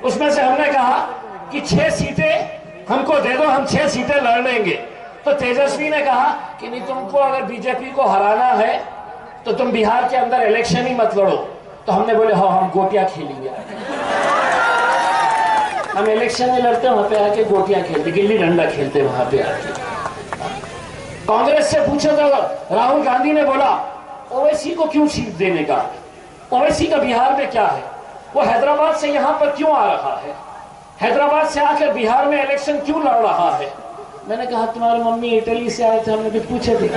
उसमें से हमने कहा कि 6 सीटें हमको दे दो, हम 6 सीटें लड़ लेंगे। तो तेजस्वी ने कहा कि नहीं, तुमको अगर बीजेपी को हराना है तो तुम बिहार के अंदर इलेक्शन ही मत लड़ो। तो हमने बोले हाँ, हम गोटियां खेलेंगे, हम इलेक्शन नहीं लड़ते, वहां पे आके गोटियां खेलते, गिल्ली डंडा खेलते वहां पे आके। कांग्रेस से पूछा तो राहुल गांधी ने बोला ओवैसी को क्यों सीट देने का, ओवैसी का बिहार में क्या है, वो हैदराबाद से यहां पर क्यों आ रहा है, हैदराबाद से आकर बिहार में इलेक्शन क्यों लड़ रहा है। मैंने कहा तुम्हारी मम्मी इटली से आए थे, हमने भी पूछे थे,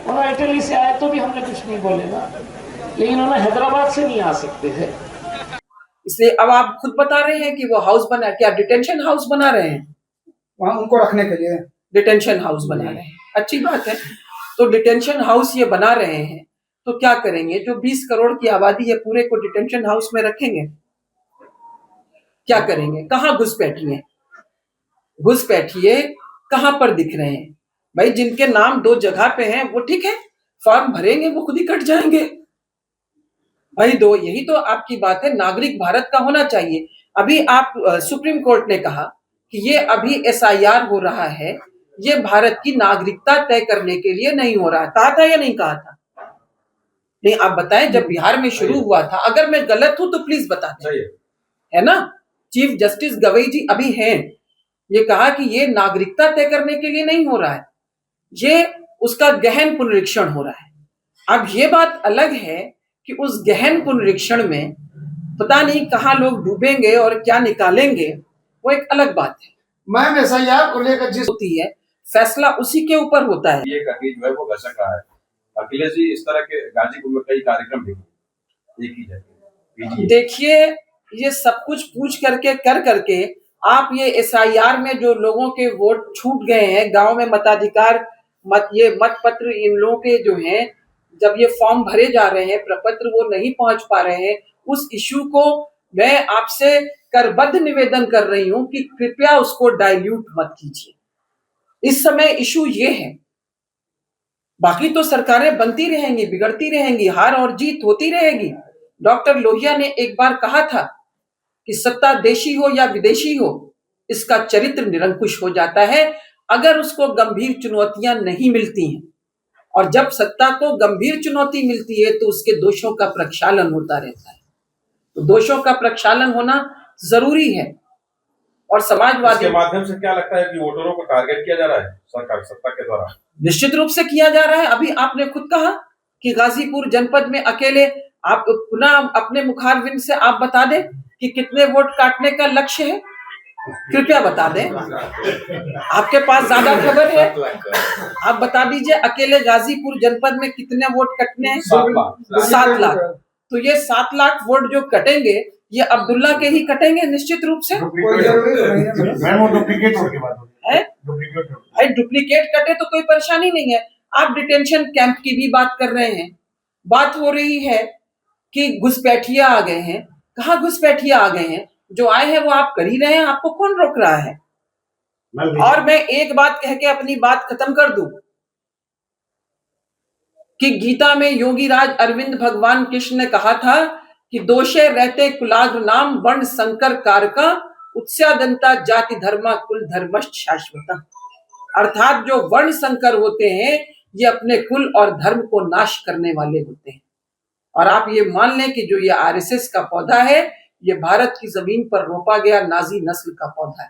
उन्होंने इटली से आए तो भी हमने कुछ नहीं बोले ना, लेकिन उन्होंने हैदराबाद से नहीं आ सकते थे। इसलिए अब आप खुद बता रहे हैं कि वो हाउस बना, क्या डिटेंशन हाउस बना रहे हैं वहां उनको रखने के लिए, डिटेंशन हाउस बना रहे हैं, अच्छी बात है। तो डिटेंशन हाउस ये बना रहे हैं तो क्या करेंगे, जो 20 करोड़ की आबादी है पूरे को डिटेंशन हाउस में रखेंगे, क्या करेंगे, कहाँ घुसपैठिए, घुसपैठिए कहां पर दिख रहे हैं भाई, जिनके नाम 2 जगह पे हैं वो ठीक है, फॉर्म भरेंगे वो खुद ही कट जाएंगे भाई। यही तो आपकी बात है, नागरिक भारत का होना चाहिए। अभी आप सुप्रीम कोर्ट ने कहा कि ये अभी SIR हो रहा है, ये भारत की नागरिकता तय करने के लिए नहीं हो रहा है, कहा था या नहीं कहा था? नहीं, आप बताएं, जब बिहार में शुरू हुआ था, अगर मैं गलत हूं तो प्लीज बता दें, है ना। चीफ जस्टिस गवई जी अभी हैं, ये कहा कि ये नागरिकता तय करने के लिए नहीं हो रहा है, ये उसका गहन पुनरीक्षण हो रहा है। अब ये बात अलग है कि उस गहन पुनरीक्षण में पता नहीं कहाँ लोग डूबेंगे और क्या निकालेंगे, वो एक अलग बात है। मैम SIR को लेकर जिस होती है फैसला उसी के ऊपर होता है। ये कहीं जो है वो घसक रहा है। अखिलेश जी इस तरह के गाजीपुर में कई कार्यक्रम भी एक ही जगह। देखिए, ये सब कुछ पूछ करके कर करके आप ये SIR में जो लोगों के वोट छूट गए हैं, गांव में मताधिकार ये मत पत्र इन लोगों के जो हैं, जब ये फॉर्म भरे जा रहे हैं, प्रपत्र वो नहीं पहुंच पा रहे हैं, उस इश्यू को मैं आपसे करबद्ध निवेदन कर रही हूं कि कृपया उसको डाइल्यूट मत कीजिए। इस समय इश्यू ये है, बाकी तो सरकारें बनती रहेंगी, बिगड़ती रहेंगी, हार और जीत होती रहेगी। डॉक्टर लोहिया ने एक बार कहा था कि सत्ता देशी हो या विदेशी हो, इसका चरित्र निरंकुश हो जाता है अगर उसको गंभीर चुनौतियां नहीं मिलती हैं, और जब सत्ता को गंभीर चुनौती मिलती है तो उसके दोषों का प्रक्षालन होता रहता है। तो दोषों का प्रक्षालन होना जरूरी है। और समाजवादी के माध्यम से क्या लगता है कि वोटरों को टारगेट किया जा रहा है सरकार सत्ता के द्वारा? निश्चित रूप से किया जा रहा है। अभी आपने खुद कहा कि गाजीपुर जनपद में अकेले, आप पुनः अपने मुखारविंद से आप बता दें कि कितने वोट काटने का लक्ष्य है, कृपया बता दें, आपके पास ज्यादा खबर है, आप बता दीजिए अकेले गाजीपुर जनपद में कितने वोट कटने हैं? 7 लाख। तो ये 7 लाख वोट जो कटेंगे ये अब्दुल्ला के ही कटेंगे निश्चित रूप से। भाई डुप्लीकेट कटे तो कोई परेशानी नहीं है। आप डिटेंशन कैंप की भी बात कर रहे हैं, बात हो रही है कि घुसपैठिया आ गए हैं। कहाँ घुसपैठिया आ गए हैं? जो आए हैं वो आप कर ही रहे हैं, आपको कौन रोक रहा है? और मैं एक बात कह के अपनी बात खत्म कर दूं कि गीता में योगी राज अरविंद भगवान कृष्ण ने कहा था कि दोषे रहते कुलाग्र नाम वर्ण संकर कारका उत्स्यादंता जाति धर्मा कुल धर्मश्च शाश्वता। अर्थात जो वर्ण संकर होते हैं ये अपने कुल और धर्म को नाश करने वाले होते हैं। और आप ये मान लें कि जो ये RSS का पौधा है ये भारत की जमीन पर रोपा गया नाजी नस्ल का पौधा है।